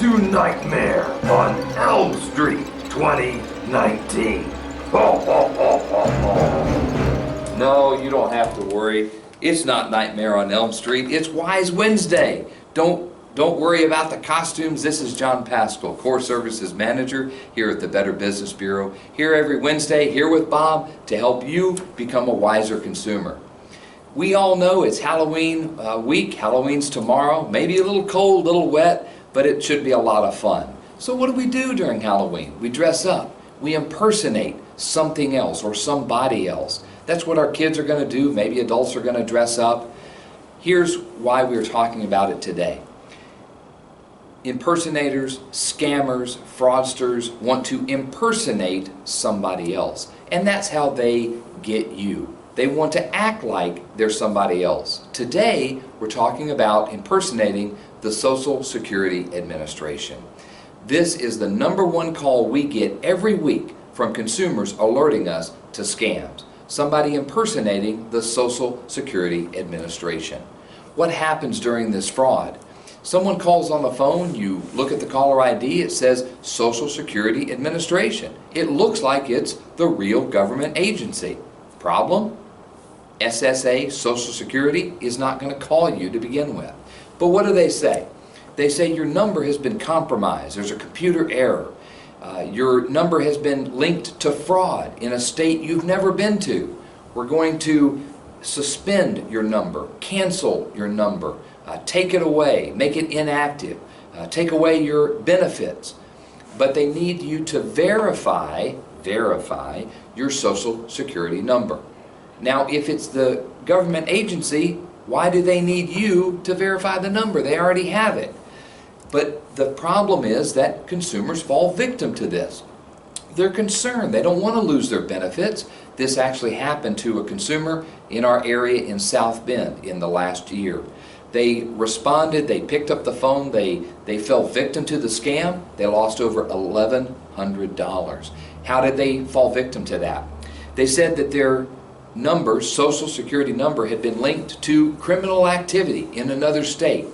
to Nightmare on Elm Street 2019. Ho, ho, ho, ho, ho. No, you don't have to worry. It's not Nightmare on Elm Street. It's Wise Wednesday. Don't worry about the costumes. This is John Pascal, Core Services Manager here at the Better Business Bureau. Here every Wednesday, here with Bob to help you become a wiser consumer. We all know it's Halloween week. Halloween's tomorrow. Maybe a little cold, a little wet, but it should be a lot of fun. So what do we do during Halloween? We dress up. We impersonate something else or somebody else. That's what our kids are going to do. Maybe adults are going to dress up. Here's why we're talking about it today. Impersonators, scammers, fraudsters want to impersonate somebody else. And that's how they get you. They want to act like they're somebody else. Today, we're talking about impersonating the Social Security Administration. This is the #1 call we get every week from consumers alerting us to scams. Somebody impersonating the Social Security Administration. What happens during this fraud? Someone calls on the phone, you look at the caller ID, it says Social Security Administration. It looks like it's the real government agency. Problem? SSA, Social Security, is not going to call you to begin with. But what do they say? They say your number has been compromised. There's a computer error. Your number has been linked to fraud in a state you've never been to. We're going to suspend your number, cancel your number, take it away, make it inactive, take away your benefits. But they need you to verify your Social Security number. Now, if it's the government agency, why do they need you to verify the number? They already have it. But the problem is that consumers fall victim to this. They're concerned. They don't want to lose their benefits. This actually happened to a consumer in our area in South Bend in the last year. They responded, they picked up the phone, they fell victim to the scam. They lost over $1,100. How did they fall victim to that? They said that their number, Social Security number, had been linked to criminal activity in another state.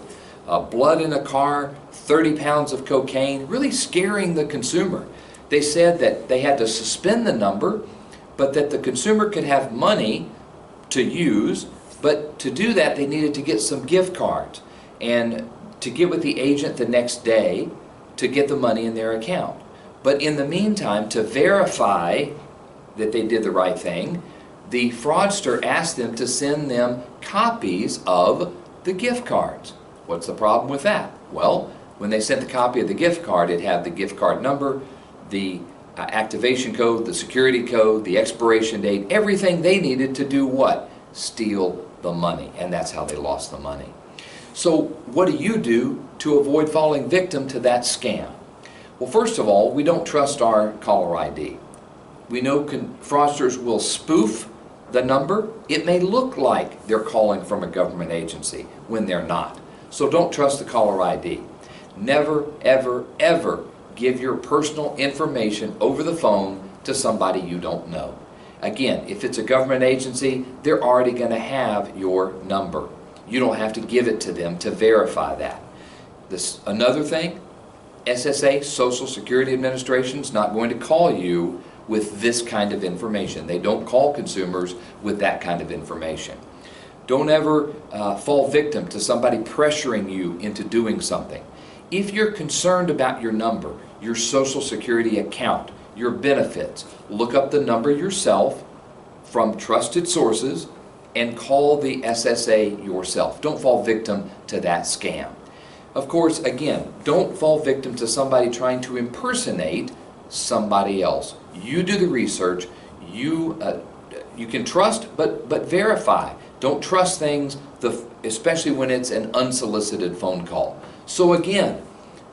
Blood in a car, 30 pounds of cocaine, really scaring the consumer. They said that they had to suspend the number, but that the consumer could have money to use, but to do that they needed to get some gift cards and to get with the agent the next day to get the money in their account. But in the meantime, to verify that they did the right thing, the fraudster asked them to send them copies of the gift cards. What's the problem with that? Well, when they sent the copy of the gift card, it had the gift card number, the activation code, the security code, the expiration date, everything they needed to do what? Steal the money. And that's how they lost the money. So what do you do to avoid falling victim to that scam? Well, first of all, we don't trust our caller ID. We know fraudsters will spoof the number. It may look like they're calling from a government agency when they're not. So don't trust the caller ID. Never, ever, ever give your personal information over the phone to somebody you don't know. Again, if it's a government agency, they're already going to have your number. You don't have to give it to them to verify that. Another thing, SSA, Social Security Administration, is not going to call you with this kind of information. They don't call consumers with that kind of information. Don't ever fall victim to somebody pressuring you into doing something. If you're concerned about your number, your Social Security account, your benefits, look up the number yourself from trusted sources and call the SSA yourself. Don't fall victim to that scam. Of course, again, don't fall victim to somebody trying to impersonate somebody else. You do the research. You can trust, but verify. Don't trust things, especially when it's an unsolicited phone call. So again,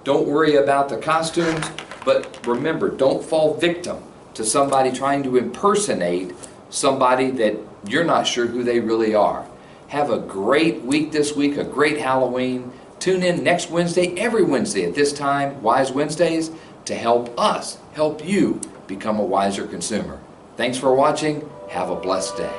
don't worry about the costumes, but remember, don't fall victim to somebody trying to impersonate somebody that you're not sure who they really are. Have a great week this week, a great Halloween. Tune in next Wednesday, every Wednesday at this time, Wise Wednesdays, to help us, help you become a wiser consumer. Thanks for watching. Have a blessed day.